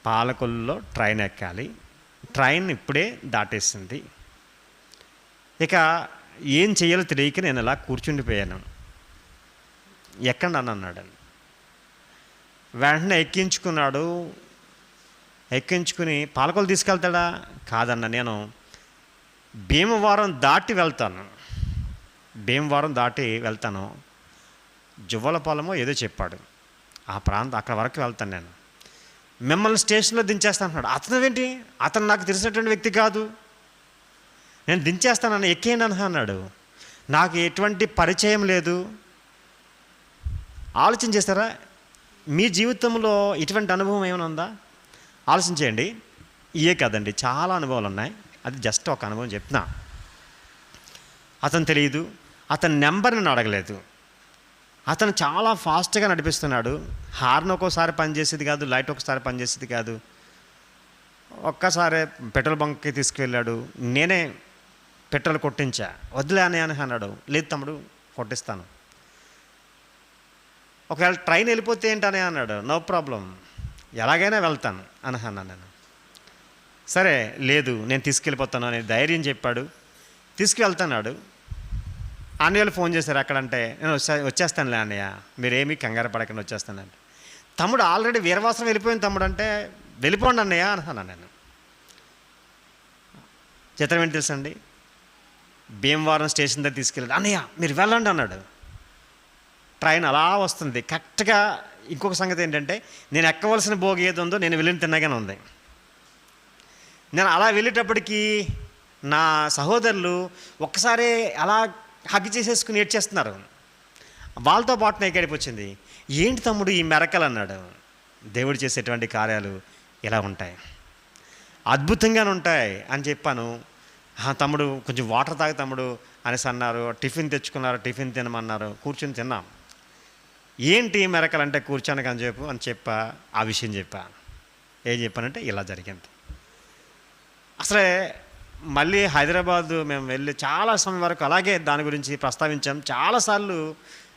పాలకొల్లులో ట్రైన్ ఎక్కాలి, ట్రైన్ ఇప్పుడే దాటేసింది, ఇక ఏం చేయాలో తెలియక నేను ఇలా కూర్చుండిపోయాను, ఎక్కండి అని అన్నాడు. వెంటనే ఎక్కించుకుని పాలకొల్లు తీసుకెళ్తాడా? కాదన్న, నేను భీమవరం దాటి వెళ్తాను, జువ్వలపాలెమో ఏదో చెప్పాడు, ఆ ప్రాంతం అక్కడ వరకు వెళ్తాను, నేను మిమ్మల్ని స్టేషన్లో దించేస్తాను అన్నాడు. అతను ఏంటి? అతను నాకు తెలిసినటువంటి వ్యక్తి కాదు. నేను దించేస్తానని ఎక్కేయండి అని అన్నాడు. నాకు ఎటువంటి పరిచయం లేదు. ఆలోచన చేస్తారా? మీ జీవితంలో ఇటువంటి అనుభవం ఏమైనా ఉందా? ఆలోచించేయండి. ఇయే కదండి, చాలా అనుభవాలు ఉన్నాయి. అది జస్ట్ ఒక అనుభవం చెప్తున్నా. అతను తెలియదు, అతని నెంబర్ నేను అడగలేదు. అతను చాలా ఫాస్ట్గా నడిపిస్తున్నాడు. హార్న్ ఒక్కోసారి పనిచేసేది కాదు, లైట్ ఒకసారి పనిచేసేది కాదు. ఒక్కసారి పెట్రోల్ బంక్కి తీసుకువెళ్ళాడు. నేనే పెట్రోల్ కొట్టించా. వదిలే అని అన్నాడు. లేదు తమ్ముడు, కొట్టిస్తాను. ఒకవేళ ట్రైన్ వెళ్ళిపోతే ఏంటనే అన్నాడు. నో ప్రాబ్లం, ఎలాగైనా వెళ్తాను అని అన్నాను నేను. సరే, లేదు నేను తీసుకెళ్ళిపోతాను అని ధైర్యం చెప్పాడు. తీసుకువెళ్తున్నాడు. అన్నయ్యలు ఫోన్ చేశారు ఎక్కడంటే, నేను వచ్చేస్తానులే అన్నయ్య, మీరేమీ కంగారు పడకండి, వచ్చేస్తానంటే. తమ్ముడు ఆల్రెడీ వీరవాసం వెళ్ళిపోయింది తమ్ముడు అంటే, వెళ్ళిపోండి అన్నయ్య అన్నాను నేను. చిత్రం ఏంటి తెలుసండి? భీమవరం స్టేషన్ దగ్గర తీసుకెళ్ళాడు. అన్నయ్య మీరు వెళ్ళండి అన్నాడు. ట్రైన్ అలా వస్తుంది కరెక్ట్గా. ఇంకొక సంగతి ఏంటంటే, నేను ఎక్కవలసిన భోగి ఏది ఉందో నేను వెళ్ళిన తిన్నగానే ఉంది. నేను అలా వెళ్ళేటప్పటికీ నా సహోదరులు ఒక్కసారి అలా హగ్ చేసేసుకుని ఏడ్చేస్తున్నారు. వాళ్ళతో పాటు నాకు ఏడిపొచ్చింది. ఏంటి తమ్ముడు ఈ మెరకలు అన్నాడు. దేవుడు చేసేటువంటి కార్యాలు ఇలా ఉంటాయి. అద్భుతంగానే ఉంటాయి అని చెప్పాను. తమ్ముడు కొంచెం వాటర్ తాగి తమ్ముడు అనేసి అన్నారు. టిఫిన్ తెచ్చుకున్నారు, టిఫిన్ తినమన్నారు, కూర్చొని తిన్నాం. ఏంటి మెరకలు అంటే కూర్చోనికి అని చెప్పా. ఆ విషయం చెప్పా. ఏం చెప్పానంటే ఇలా జరిగింది. అసలే మళ్ళీ హైదరాబాదు మేము వెళ్ళి చాలా సమయం వరకు అలాగే దాని గురించి ప్రస్తావించాం. చాలాసార్లు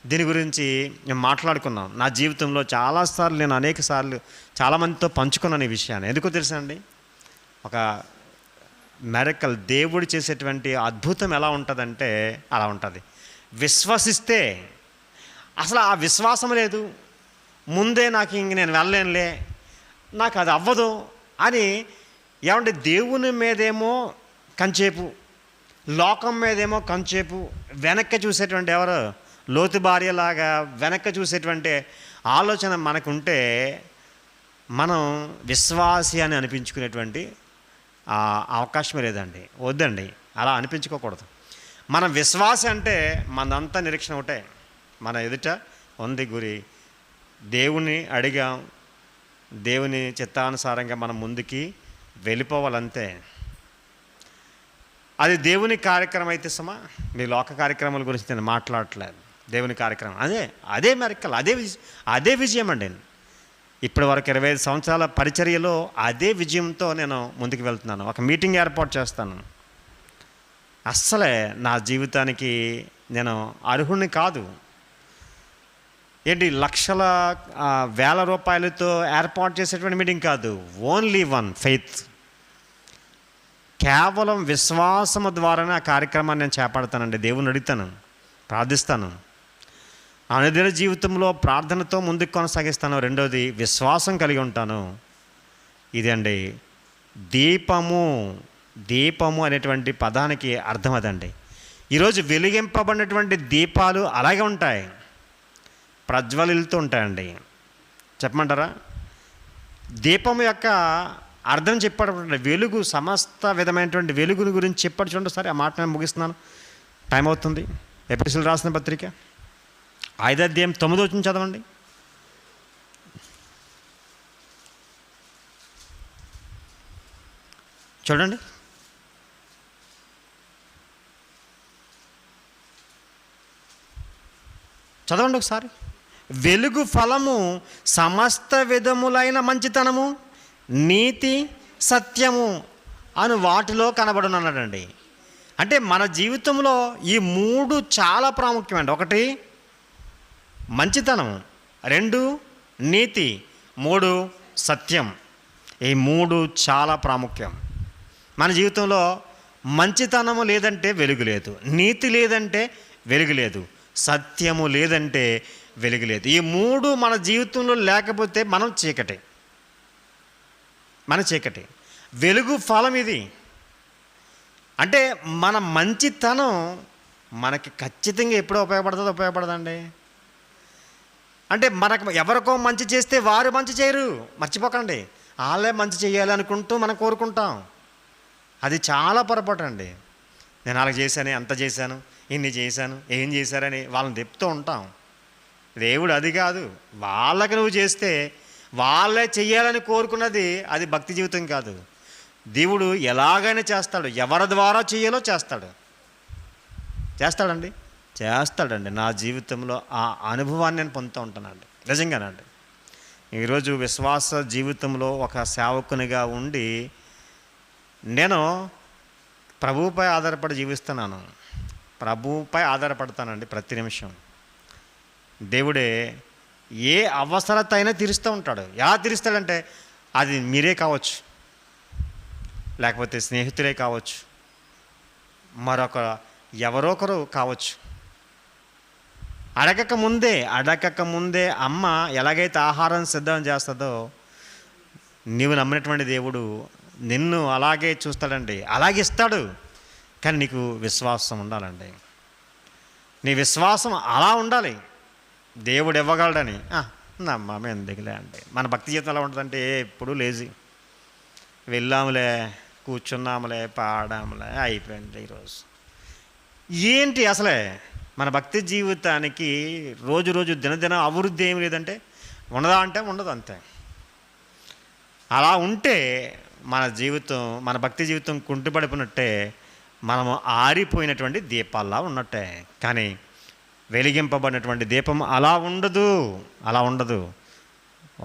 దీని గురించి మేము మాట్లాడుకున్నాం. నా జీవితంలో చాలాసార్లు నేను అనేక సార్లు చాలామందితో పంచుకున్నాను ఈ విషయాన్ని. ఎందుకో తెలుసా అండి, ఒక మెరకల్ దేవుడు చేసేటువంటి అద్భుతం ఎలా ఉంటుందంటే అలా ఉంటుంది. విశ్వసిస్తే అసలు ఆ విశ్వాసం లేదు, ముందే నాకు ఇంక నేను వెళ్ళలేనులే, నాకు అది అవ్వదు అని ఏమంటే దేవుని మీదేమో కంచేపు, లోకం మీదేమో కంచేపు, వెనక్కి చూసేటువంటి ఎవరు లోతు భార్యలాగా వెనక్కి చూసేటువంటి ఆలోచన మనకుంటే మనం విశ్వాసి అని అనిపించుకునేటువంటి అవకాశమే లేదండి. వద్దండి, అలా అనిపించుకోకూడదు. మనం విశ్వాసి అంటే మనంతా నిరీక్షణ ఒకటే, మన ఎదుట ఉంది గురి. దేవుని అడిగాం, దేవుని చిత్తానుసారంగా మనం ముందుకి వెళ్ళిపోవాలంతే. అది దేవుని కార్యక్రమం అయితే మీ లోక కార్యక్రమాల గురించి నేను మాట్లాడట్లేదు. దేవుని కార్యక్రమం అదే మెరకల్, అదే విజయం అండి. ఇప్పటి వరకు 25 సంవత్సరాల పరిచర్యలో అదే విజయంతో నేను ముందుకు వెళ్తున్నాను. ఒక మీటింగ్ ఏర్పాటు చేస్తాను. అస్సలే నా జీవితానికి నేను అర్హుణ్ణి కాదు. ఏంటి లక్షల వేల రూపాయలతో ఏర్పాటు చేసేటువంటి మీటింగ్ కాదు. ఓన్లీ వన్ ఫెయిత్, కేవలం విశ్వాసము ద్వారానే ఆ కార్యక్రమాన్ని నేను చేపడతానండి. దేవుని అడుగుతాను, ప్రార్థిస్తాను. అనుదిన జీవితంలో ప్రార్థనతో ముందుకు కొనసాగిస్తాను. రెండోది విశ్వాసం కలిగి ఉంటాను. ఇదండి దీపము అనేటువంటి పదానికి అర్థం అదండి. ఈరోజు వెలిగింపబడినటువంటి దీపాలు అలాగే ఉంటాయి, ప్రజ్వలిస్తూ ఉంటాయండి. చెప్పమంటారా? దీపం యొక్క అర్థం చెప్పాడు, వెలుగు, సమస్త విధమైనటువంటి వెలుగుని గురించి చెప్పాడు. చూడండి సరే, ఆ మాట నేను ముగిస్తున్నాను, టైం అవుతుంది. ఎపిసోడ్ రాసిన పత్రిక 5వ అధ్యాయం 9వ వచనం చదవండి. చూడండి, చదవండి ఒకసారి. వెలుగు ఫలము సమస్త విధములైన మంచితనము, నీతి, సత్యము అని వాటిలో కనబడునన్నాడండి. అంటే మన జీవితంలో ఈ 3 చాలా ప్రాముఖ్యమండి. 1 మంచితనం, 2 నీతి, 3 సత్యం. ఈ 3 చాలా ప్రాముఖ్యం మన జీవితంలో. మంచితనము లేదంటే వెలుగు లేదు, నీతి లేదంటే వెలుగు లేదు, సత్యము లేదంటే వెలుగు లేదు. ఈ 3 మన జీవితంలో లేకపోతే మనం చీకటి, మన చీకటి. వెలుగు ఫలం ఇది. అంటే మన మంచితనం మనకి ఖచ్చితంగా ఎప్పుడో ఉపయోగపడదండి. అంటే మనకు ఎవరికో మంచి చేస్తే వారు మంచి చేయరు, మర్చిపోకండి. వాళ్ళే మంచి చేయాలి అనుకుంటూ మనం కోరుకుంటాం. అది చాలా పొరపాటు అండి. నేను అలా చేశాను, అంత చేశాను, ఇన్ని చేశాను, ఏం చేశారని వాళ్ళని చెప్తూ ఉంటాం. దేవుడు అది కాదు. వాళ్ళకి నువ్వు చేస్తే వాళ్ళే చెయ్యాలని కోరుకున్నది అది భక్తి జీవితం కాదు. దేవుడు ఎలాగైనా చేస్తాడు, ఎవరి ద్వారా చేయాలో చేస్తాడండి. నా జీవితంలో ఆ అనుభవాన్ని నేను పొందుతూ ఉంటానండి, నిజంగానండి. ఈరోజు విశ్వాస జీవితంలో ఒక సేవకునిగా ఉండి నేను ప్రభువుపై ఆధారపడి జీవిస్తున్నాను. ప్రభువుపై ఆధారపడతానండి ప్రతి నిమిషం. దేవుడే ఏ అవసరత అయినా తీరుస్తూ ఉంటాడు. ఎలా తీరుస్తాడంటే అది మీరే కావచ్చు, లేకపోతే స్నేహితులే కావచ్చు, ఎవరో ఒకరు కావచ్చు. అడగక ముందే అమ్మ ఎలాగైతే ఆహారం సిద్ధం చేస్తుందో నీవు నమ్మినటువంటి దేవుడు నిన్ను అలాగే చూస్తాడండి, అలాగే ఇస్తాడు. కానీ నీకు విశ్వాసం ఉండాలండి. నీ విశ్వాసం అలా ఉండాలి, దేవుడు ఇవ్వగలడని. నమ్మం ఎందుకులే అంటే మన భక్తి జీవితం ఎలా ఉంటుందంటే ఎప్పుడు లేజీ, వెళ్ళాములే, కూర్చున్నాములే, పాడాములే, అయిపోయింది ఈరోజు. ఏంటి అసలే మన భక్తి జీవితానికి రోజు దినదిన అభివృద్ధి ఏమి లేదంటే ఉండదా అంటే ఉండదు, అంతే. అలా ఉంటే మన భక్తి జీవితం కుంటుపడిపోయినట్టే, మనము ఆరిపోయినటువంటి దీపాల్లా ఉన్నట్టే. కానీ వెలిగింపబడినటువంటి దీపం అలా ఉండదు.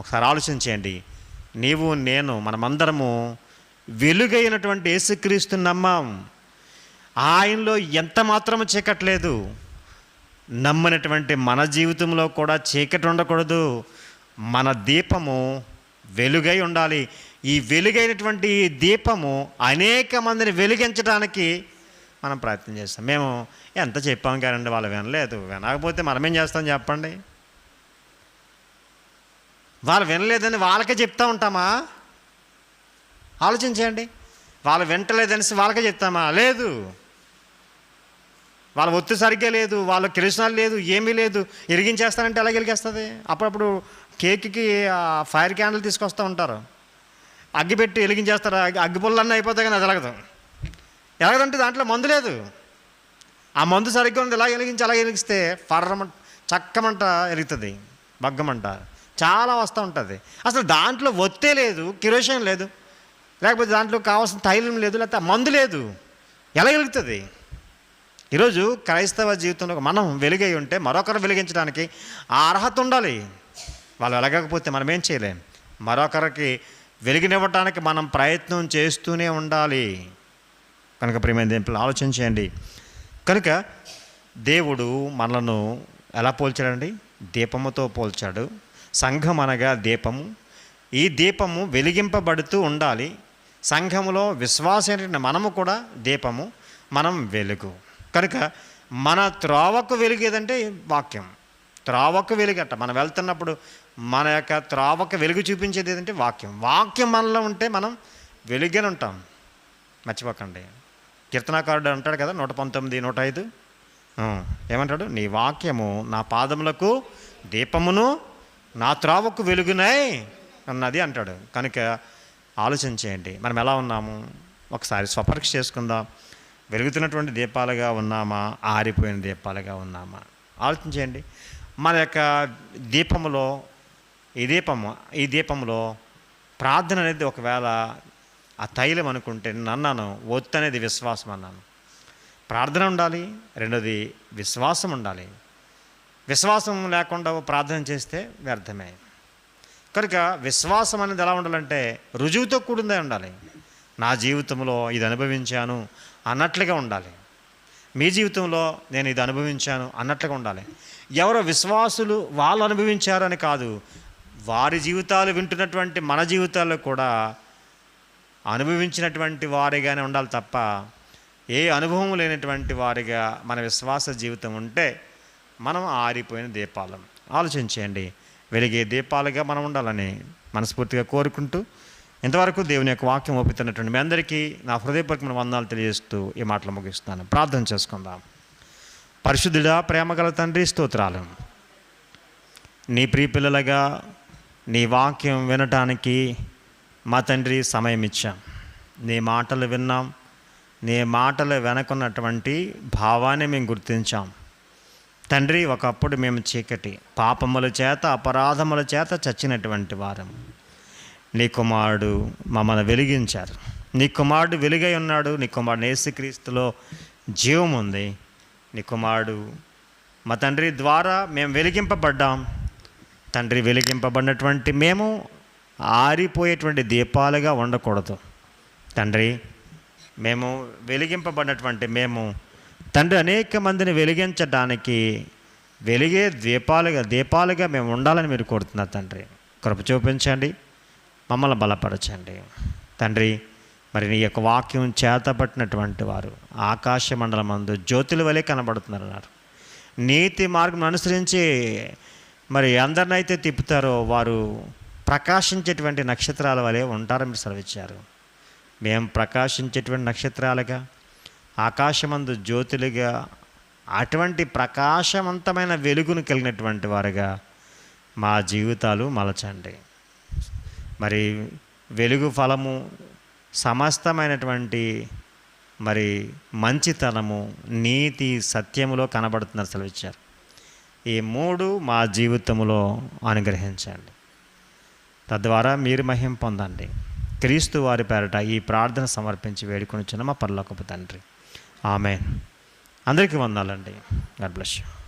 ఒకసారి ఆలోచించండి. నీవు నేను మనమందరము వెలుగైనటువంటి యేసుక్రీస్తు నమ్మాం. ఆయనలో ఎంత మాత్రము చీకట్లేదు. నమ్మినటువంటి మన జీవితంలో కూడా చీకటి ఉండకూడదు. మన దీపము వెలుగై ఉండాలి. ఈ వెలుగైనటువంటి దీపము అనేక మందిని వెలిగించడానికి మనం ప్రయత్నం చేస్తాం. మేము ఎంత చెప్పాం కానండి, వాళ్ళు వినలేదు. వినకపోతే మనమేం చేస్తాం చెప్పండి? వాళ్ళు వినలేదని వాళ్ళకే చెప్తా ఉంటామా? ఆలోచించండి. వాళ్ళు వింటలేదనేసి వాళ్ళకే చెప్తామా? లేదు. వాళ్ళ ఒత్తి సరిగ్గా లేదు, వాళ్ళ కిరసనాలు లేదు, ఏమీ లేదు. ఎరిగించేస్తానంటే ఎలా వెలిగేస్తుంది? అప్పుడప్పుడు కేక్కి ఫైర్ క్యాండిల్ తీసుకొస్తూ ఉంటారు, అగ్గి పెట్టి వెలిగించేస్తారు. అగ్గి పుల్లన్నీ అయిపోతాయి, కానీ అది ఎలాగదంటే దాంట్లో మందు లేదు. ఆ మందు సరిగ్గా ఉంది, ఇలా వెలిగిస్తే చక్కమంట ఎలుగుతుంది, బగ్గమంట చాలా వస్తూ ఉంటుంది. అసలు దాంట్లో ఒత్తే లేదు, కిరోసిన్ లేదు, లేకపోతే దాంట్లో కావాల్సిన తైలం లేదు, లేకపోతే మందు లేదు, ఎలా వెలుగుతుంది? ఈరోజు క్రైస్తవ జీవితంలో మనం వెలుగై ఉంటే మరొకరు వెలిగించడానికి ఆ అర్హత ఉండాలి. వాళ్ళు వెలగకపోతే మనం ఏం చేయలేం. మరొకరికి వెలుగునివ్వటానికి మనం ప్రయత్నం చేస్తూనే ఉండాలి. కనుక ప్రియమైన దేవుని ఆలోచించండి. కనుక దేవుడు మనలను ఎలా పోల్చాడండి? దీపముతో పోల్చాడు. సంఘం అనగా దీపము. ఈ దీపము వెలిగింపబడుతూ ఉండాలి. సంఘములో విశ్వాసమైన మనము కూడా దీపము, మనం వెలుగు. కనుక మన త్రోవకు వెలుగేదంటే వాక్యం. త్రోవకు వెలుగట. మనం వెళ్తున్నప్పుడు మన యొక్క త్రోవకు వెలుగు చూపించేది ఏదంటే వాక్యం. వాక్యం మనలో ఉంటే మనం వెలుగునే ఉంటాం. మర్చిపోకండి. కీర్తనాకారుడు అంటాడు కదా, 119, 105 ఏమంటాడు? నీ వాక్యము నా పాదములకు దీపమును, నా త్రోవకు వెలుగునై అన్నది అంటాడు. కనుక ఆలోచించేయండి, మనం ఎలా ఉన్నాము? ఒకసారి స్వపరీక్ష చేసుకుందాం. వెలుగుతున్నటువంటి దీపాలుగా ఉన్నామా, ఆరిపోయిన దీపాలుగా ఉన్నామా? ఆలోచించేయండి. మన యొక్క దీపములో ఈ దీపంలో ప్రార్థన అనేది ఒకవేళ ఆ తైలం అనుకుంటే అన్నాను, ఒత్తు అనేది విశ్వాసం అన్నాను. ప్రార్థన ఉండాలి, రెండోది విశ్వాసం ఉండాలి. విశ్వాసం లేకుండా ప్రార్థన చేస్తే వ్యర్థమే. కనుక విశ్వాసం అనేది ఎలా ఉండాలంటే రుజువుతో కూడిందే ఉండాలి. నా జీవితంలో ఇది అనుభవించాను అన్నట్లుగా ఉండాలి. మీ జీవితంలో నేను ఇది అనుభవించాను అన్నట్లుగా ఉండాలి. ఎవరో విశ్వాసులు వాళ్ళు అనుభవించారు అని కాదు, వారి జీవితాలు వింటున్నటువంటి మన జీవితాల్లో కూడా అనుభవించినటువంటి వారిగానే ఉండాలి తప్ప ఏ అనుభవం లేనటువంటి వారిగా మన విశ్వాస జీవితం ఉంటే మనం ఆరిపోయిన దీపాలం. ఆలోచించేయండి. వెలిగే దీపాలుగా మనం ఉండాలని మనస్ఫూర్తిగా కోరుకుంటూ ఇంతవరకు దేవుని యొక్క వాక్యం ఒప్పుతున్నటువంటి మీ అందరికీ నా హృదయపూర్వకమైన వందనాలు తెలియజేస్తూ ఈ మాటలు ముగిస్తున్నాను. ప్రార్థన చేసుకుందాం. పరిశుద్ధుడా, ప్రేమగల తండ్రి, స్తోత్రాలు. నీ ప్రియపిల్లలుగా నీ వాక్యం వినటానికి మా తండ్రి సమయం ఇచ్చాం. నీ మాటలు విన్నాం. నీ మాటలు వెనకున్నటువంటి భావాన్ని మేము గుర్తించాం తండ్రి. ఒకప్పుడు మేము చీకటి, పాపముల చేత, అపరాధముల చేత చచ్చినటువంటి వారం. నీ కుమారుడు మమ్మల్ని వెలిగించారు. నీ కుమారుడు వెలుగై ఉన్నాడు. నీ కుమారుడు యేసుక్రీస్తులో జీవం ఉంది. నీ కుమారుడు మా తండ్రి ద్వారా మేము వెలిగింపబడ్డాం తండ్రి. వెలిగింపబడినటువంటి మేము ఆరిపోయేటువంటి దీపాలుగా ఉండకూడదు తండ్రి. మేము వెలిగింపబడినటువంటి మేము తండ్రి అనేక మందిని వెలిగించడానికి వెలిగే దీపాలుగా మేము ఉండాలని మీరు కోరుతున్నారు తండ్రి. కృప చూపించండి, మమ్మల్ని బలపరచండి తండ్రి. మరి నీ యొక్క వాక్యం చేతపట్టినటువంటి వారు ఆకాశ మండలం మందు జ్యోతుల వలె కనబడుతున్నారు. నీతి మార్గం అనుసరించి మరి అందరినైతే తిప్పుతారో వారు ప్రకాశించేటువంటి నక్షత్రాల వలె ఉంటారని మీరు సెలవిచ్చారు. మేము ప్రకాశించేటువంటి నక్షత్రాలుగా, ఆకాశమందు జ్యోతులుగా, అటువంటి ప్రకాశవంతమైన వెలుగును కలిగినటువంటి వారుగా మా జీవితాలు మలచండి. మరి వెలుగు ఫలము సమస్తమైనటువంటి మరి మంచితనము, నీతి, సత్యములో కనబడుతున్నారు సెలవిచ్చారు. ఈ మూడు మా జీవితంలో అనుగ్రహించండి. తద్వారా మీరు మహిమ పొందండి. క్రీస్తు వారి పేరట ఈ ప్రార్థన సమర్పించి వేడుకొనిచున్న మా పరలోకపు తండ్రి. ఆమేన్. అందరికీ వందనాలండి. God bless you.